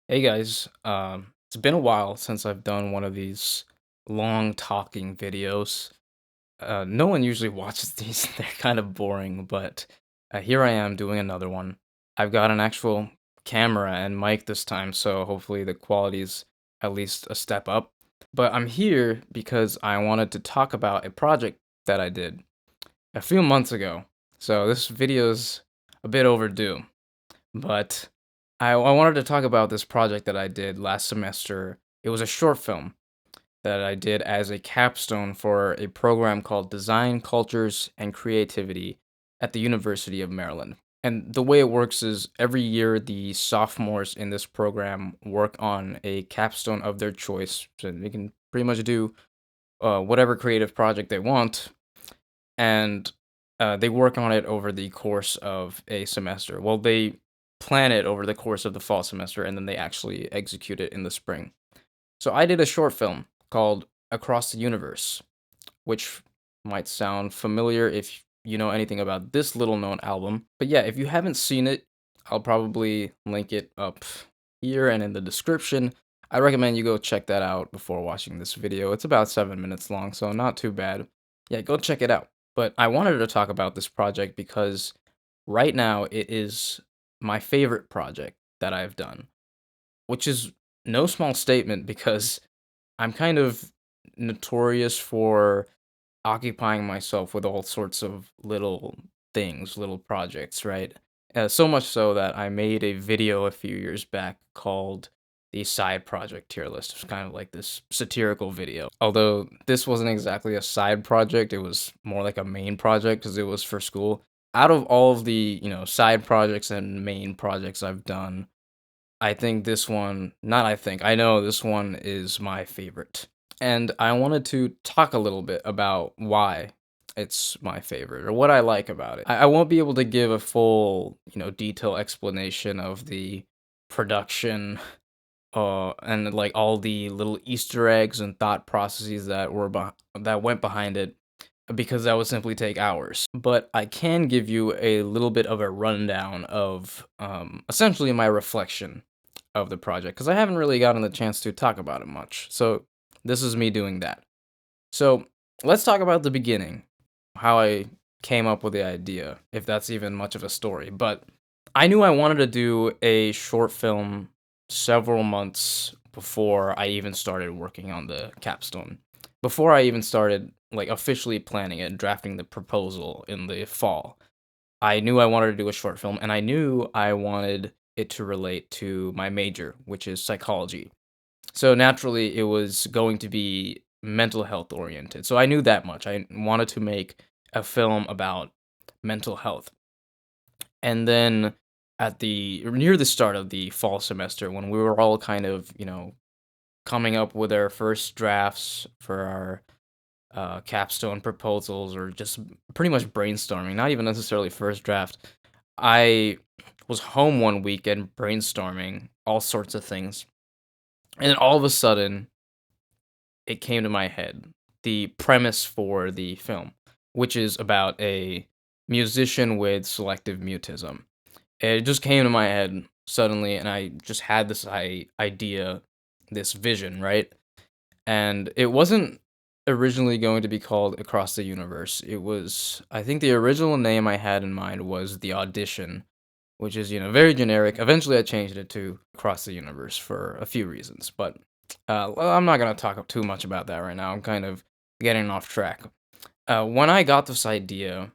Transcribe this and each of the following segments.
Hey guys, it's been a while since I've done one of these long talking videos. No one usually watches these, they're kind of boring, but here I am doing another one. I've got an actual camera and mic this time, so hopefully the quality's at least a step up. But I'm here because I wanted to talk about a project that I did a few months ago. So this video's a bit overdue. But I wanted to talk about this project that I did last semester. It was a short film that I did as a capstone for a program called Design, Cultures, and Creativity at the University of Maryland. And the way it works is every year the sophomores in this program work on a capstone of their choice. So they can pretty much do whatever creative project they want, and they work on it over the course of a semester. Well, they plan it over the course of the fall semester, and then they actually execute it in the spring. So I did a short film called Across the Universe, which might sound familiar if you know anything about this little known album. But yeah, if you haven't seen it, I'll probably link it up here and in the description. I recommend you go check that out before watching this video. It's about 7 minutes long, so not too bad. Yeah, go check it out. But I wanted to talk about this project because right now it is my favorite project that I've done, which is no small statement because I'm kind of notorious for occupying myself with all sorts of little things, little projects, right? So much so that I made a video a few years back called the side project tier list. It's kind of like this satirical video. Although this wasn't exactly a side project, it was more like a main project because it was for school. Out of all of the, side projects and main projects I've done, I think this one, not I think, I know this one is my favorite. And I wanted to talk a little bit about why it's my favorite or what I like about it. I won't be able to give a full, detailed explanation of the production and like all the little Easter eggs and thought processes that went behind it because that would simply take hours. But I can give you a little bit of a rundown of essentially my reflection of the project because I haven't really gotten the chance to talk about it much. So this is me doing that. So let's talk about the beginning, how I came up with the idea, if that's even much of a story. But I knew I wanted to do a short film several months before I even started working on the capstone. Before I even started like officially planning it, drafting the proposal in the fall. I knew I wanted to do a short film and I knew I wanted it to relate to my major, which is psychology. So naturally, it was going to be mental health oriented. So I knew that much. I wanted to make a film about mental health. And then at the near the start of the fall semester, when we were all kind of, coming up with our first drafts for our capstone proposals or just pretty much brainstorming, not even necessarily first draft, I was home one weekend brainstorming all sorts of things. And then all of a sudden, it came to my head the premise for the film, which is about a musician with selective mutism. It just came to my head suddenly, and I just had this idea, this vision, right? And it wasn't originally going to be called Across the Universe. It was, I think the original name I had in mind was The Audition, which is, very generic. Eventually, I changed it to Across the Universe for a few reasons, but well, I'm not going to talk too much about that right now. I'm kind of getting off track. When I got this idea,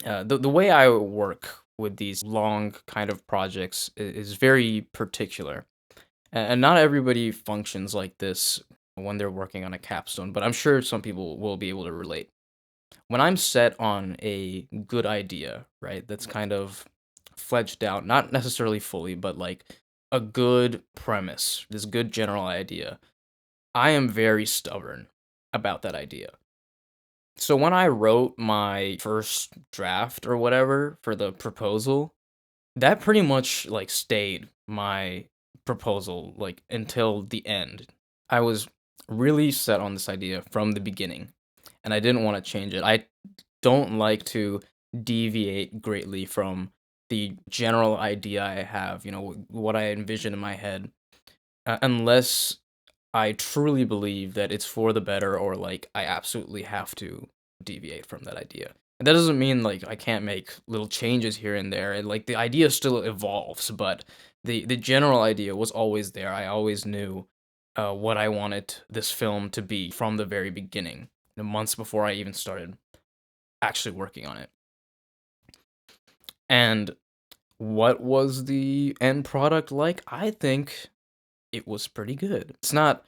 the way I work with these long kind of projects is very particular. And not everybody functions like this when they're working on a capstone, but I'm sure some people will be able to relate. When I'm set on a good idea, right, that's kind of fledged out, not necessarily fully, but like a good premise, this good general idea, I am very stubborn about that idea. So when I wrote my first draft or whatever for the proposal, that pretty much like stayed my proposal like until the end. I was really set on this idea from the beginning and I didn't want to change it. I don't like to deviate greatly from the general idea I have, what I envision in my head, unless I truly believe that it's for the better or like I absolutely have to deviate from that idea. And that doesn't mean like I can't make little changes here and there. And like the idea still evolves, but the general idea was always there. I always knew what I wanted this film to be from the very beginning, months before I even started actually working on it. And what was the end product like? I think it was pretty good. It's not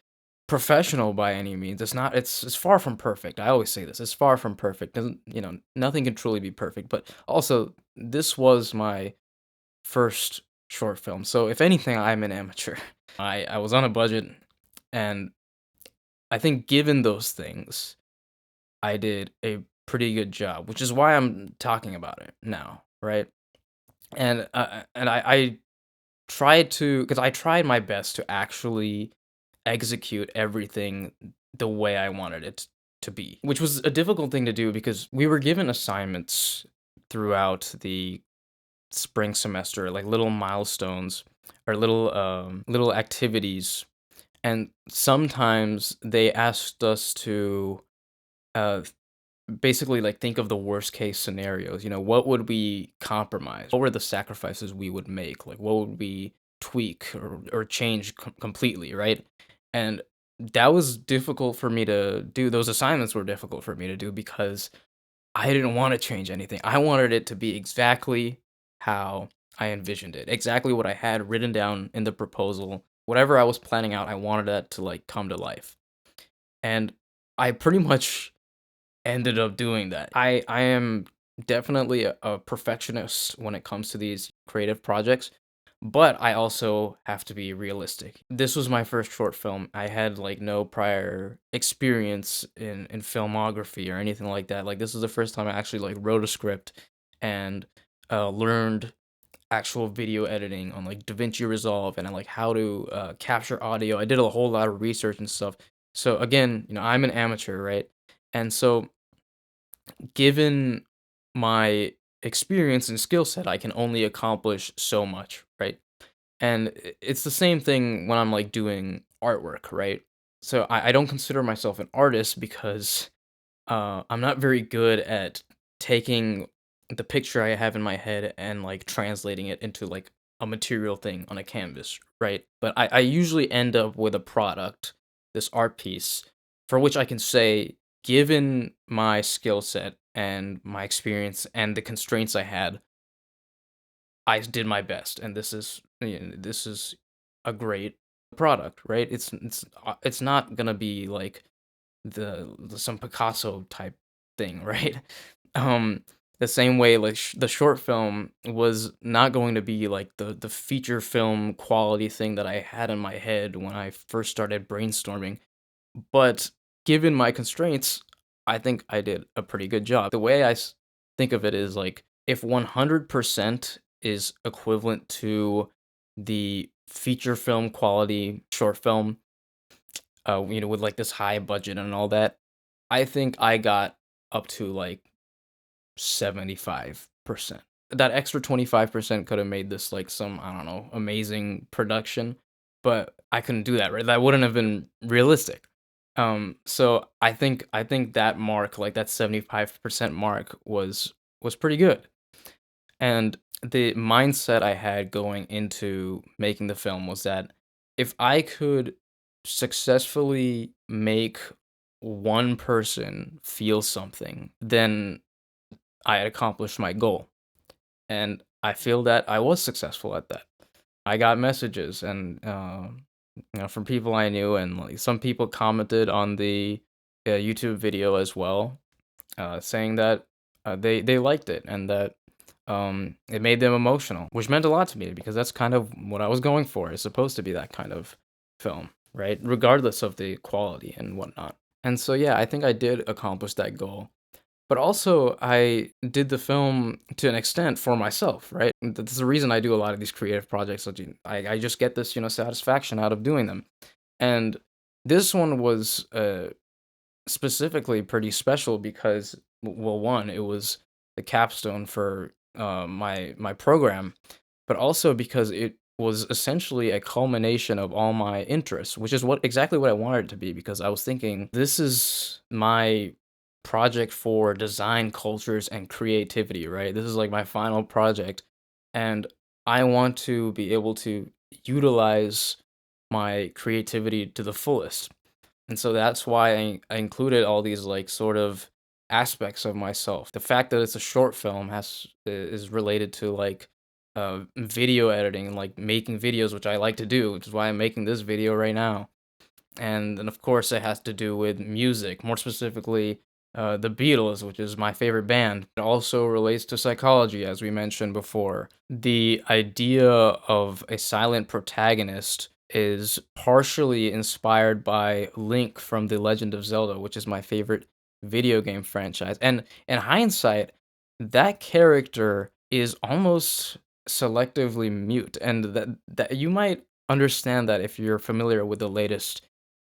professional by any means. It's far from perfect. I always say this. It's far from perfect. Doesn't, nothing can truly be perfect, but also this was my first short film. So if anything, I'm an amateur. I was on a budget, and I think given those things, I did a pretty good job, which is why I'm talking about it now, right? And I tried to, because I tried my best to actually execute everything the way I wanted it to be, which was a difficult thing to do because we were given assignments throughout the spring semester, like little milestones or little activities, and sometimes they asked us to uh basically like think of the worst case scenarios. What would we compromise, what were the sacrifices we would make, like what would we tweak or change completely, right? And that was difficult for me to do. Those assignments were difficult for me to do because I didn't want to change anything. I wanted it to be exactly how I envisioned it, exactly what I had written down in the proposal. Whatever I was planning out, I wanted that to like come to life. And I pretty much ended up doing that. I am definitely a perfectionist when it comes to these creative projects, but I also have to be realistic. This was my first short film. I had like no prior experience in filmography or anything like that. Like this is the first time I actually like wrote a script and learned actual video editing on like DaVinci Resolve and like how to capture audio. I did a whole lot of research and stuff. So again, I'm an amateur, right? And so given my experience and skill set, I can only accomplish so much, right? And it's the same thing when I'm like doing artwork, right? So I don't consider myself an artist because I'm not very good at taking the picture I have in my head and like translating it into like a material thing on a canvas, right? But I usually end up with a product, this art piece, for which I can say, given my skill set and my experience and the constraints I had, I did my best, and this is a great product, right? It's not gonna be like some Picasso type thing, right? Um, the same way like the short film was not going to be like the feature film quality thing that I had in my head when I first started brainstorming. But given my constraints, I think I did a pretty good job. The way think of it is like if 100% is equivalent to the feature film quality short film, with like this high budget and all that, I think I got up to like 75%. That extra 25% could have made this like some, I don't know, amazing production, but I couldn't do that, right? That wouldn't have been realistic. So I think that mark, like that 75% mark was pretty good. And the mindset I had going into making the film was that if I could successfully make one person feel something, then I had accomplished my goal. And I feel that I was successful at that. I got messages and from people I knew, and like some people commented on the YouTube video as well, saying that they liked it and that it made them emotional, which meant a lot to me because that's kind of what I was going for. It's supposed to be that kind of film, right? Regardless of the quality and whatnot. And so, yeah, I think I did accomplish that goal. But also, I did the film to an extent for myself, right? That's the reason I do a lot of these creative projects. I just get this, satisfaction out of doing them. And this one was specifically pretty special because, well, one, it was the capstone for my program, but also because it was essentially a culmination of all my interests, which is what exactly what I wanted it to be. Because I was thinking, this is my project for design, cultures, and creativity, right? This is like my final project, and I want to be able to utilize my creativity to the fullest. And so that's why I included all these like sort of aspects of myself. The fact that it's a short film is related to like video editing and like making videos, which I like to do, which is why I'm making this video right now. And then, of course, it has to do with music, more specifically, the Beatles, which is my favorite band. It also relates to psychology, as we mentioned before. The idea of a silent protagonist is partially inspired by Link from The Legend of Zelda, which is my favorite video game franchise. And in hindsight, that character is almost selectively mute, and that you might understand that if you're familiar with the latest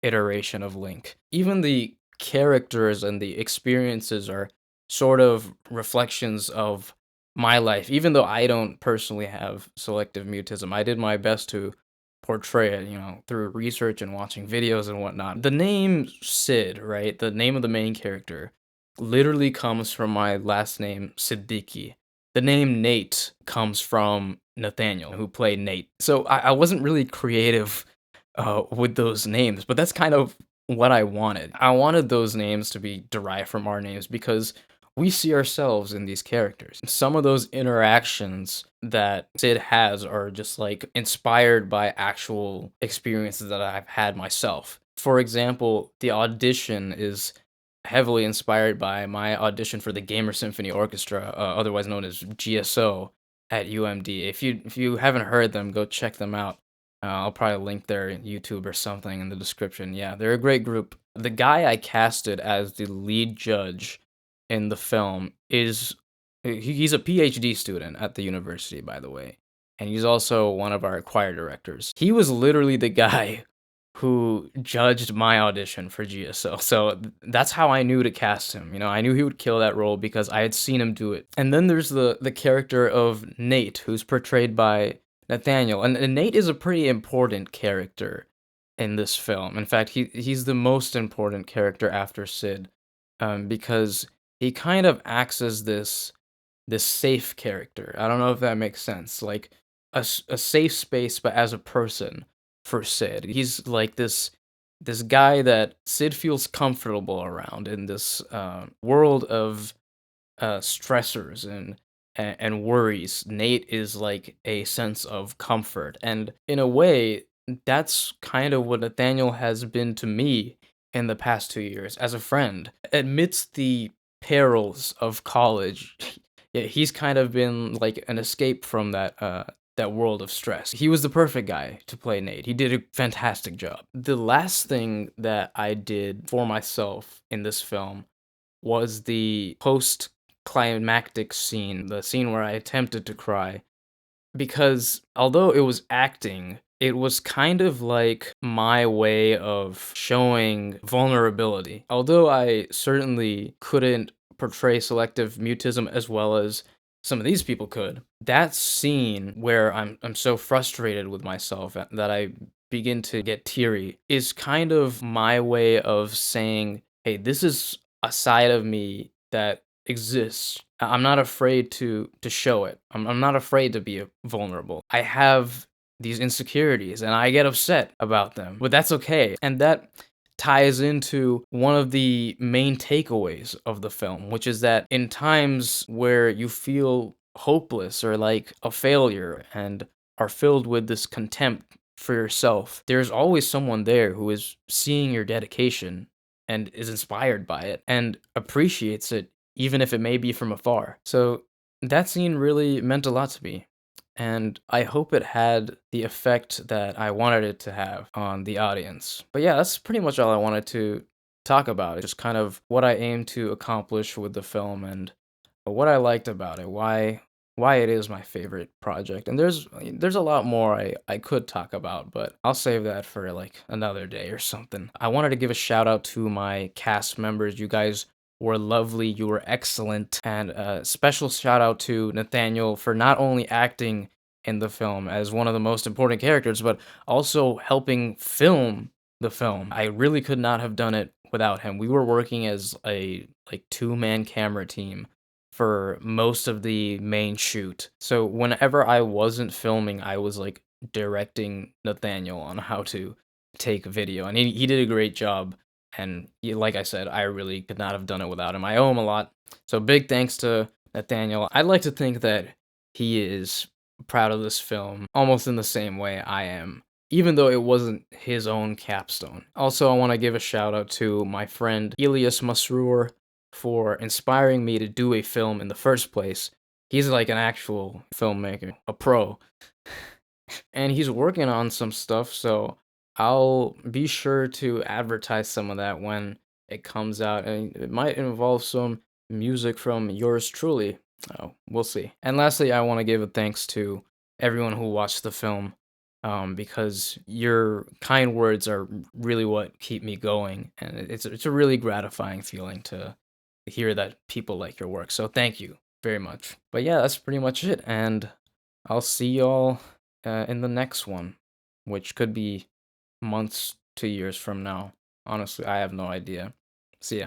iteration of Link. Even the characters and the experiences are sort of reflections of my life. Even though I don't personally have selective mutism, I did my best to portray it, through research and watching videos and whatnot. The name Sid, right? The name of the main character literally comes from my last name, Siddiqui. The name Nate comes from Nathaniel, who played Nate. So I wasn't really creative with those names, but that's kind of what I wanted. I wanted those names to be derived from our names because we see ourselves in these characters. Some of those interactions that Sid has are just like inspired by actual experiences that I've had myself. For example, the audition is heavily inspired by my audition for the Gamer Symphony Orchestra, otherwise known as GSO at UMD. If you haven't heard them, go check them out. I'll probably link their YouTube or something in the description. Yeah, they're a great group. The guy I casted as the lead judge in the film he's a PhD student at the university, by the way, and he's also one of our choir directors. He was literally the guy who judged my audition for GSO. So that's how I knew to cast him. I knew he would kill that role because I had seen him do it. And then there's the character of Nate, who's portrayed by Nathaniel. And Nate is a pretty important character in this film. In fact, he's the most important character after Sid, because he kind of acts as this safe character. I don't know if that makes sense. Like a safe space, but as a person for Sid. He's like this guy that Sid feels comfortable around in this world of stressors and worries. Nate is like a sense of comfort, and in a way, that's kind of what Nathaniel has been to me in the past 2 years as a friend. Amidst the perils of college, yeah, he's kind of been like an escape from that world of stress. He was the perfect guy to play Nate. He did a fantastic job. The last thing that I did for myself in this film was the post climactic scene, the scene where I attempted to cry, because although it was acting, it was kind of like my way of showing vulnerability. Although I certainly couldn't portray selective mutism as well as some of these people could, that scene where I'm so frustrated with myself that I begin to get teary is kind of my way of saying, hey, this is a side of me that exists. I'm not afraid to show it. I'm not afraid to be vulnerable. I have these insecurities and I get upset about them, but that's okay. And that ties into one of the main takeaways of the film, which is that in times where you feel hopeless or like a failure and are filled with this contempt for yourself, there's always someone there who is seeing your dedication and is inspired by it and appreciates it, even if it may be from afar. So that scene really meant a lot to me. And I hope it had the effect that I wanted it to have on the audience. But yeah, that's pretty much all I wanted to talk about. Just kind of what I aim to accomplish with the film and what I liked about it, why it is my favorite project. And there's a lot more I could talk about, but I'll save that for like another day or something. I wanted to give a shout out to my cast members. You guys were lovely, you were excellent, and special shout out to Nathaniel for not only acting in the film as one of the most important characters, but also helping film the film. I really could not have done it without him. We were working as a like two-man camera team for most of the main shoot. So whenever I wasn't filming, I was like directing Nathaniel on how to take video, and he did a great job. And like I said, I really could not have done it without him. I owe him a lot. So big thanks to Nathaniel. I'd like to think that he is proud of this film almost in the same way I am, even though it wasn't his own capstone. Also, I want to give a shout out to my friend Elyas Masroor for inspiring me to do a film in the first place. He's like an actual filmmaker, a pro, and he's working on some stuff, so I'll be sure to advertise some of that when it comes out, and it might involve some music from yours truly. Oh, we'll see. And lastly, I want to give a thanks to everyone who watched the film, because your kind words are really what keep me going, and it's a really gratifying feeling to hear that people like your work. So thank you very much. But yeah, that's pretty much it, and I'll see y'all in the next one, which could be months to years from now. Honestly, I have no idea. See ya.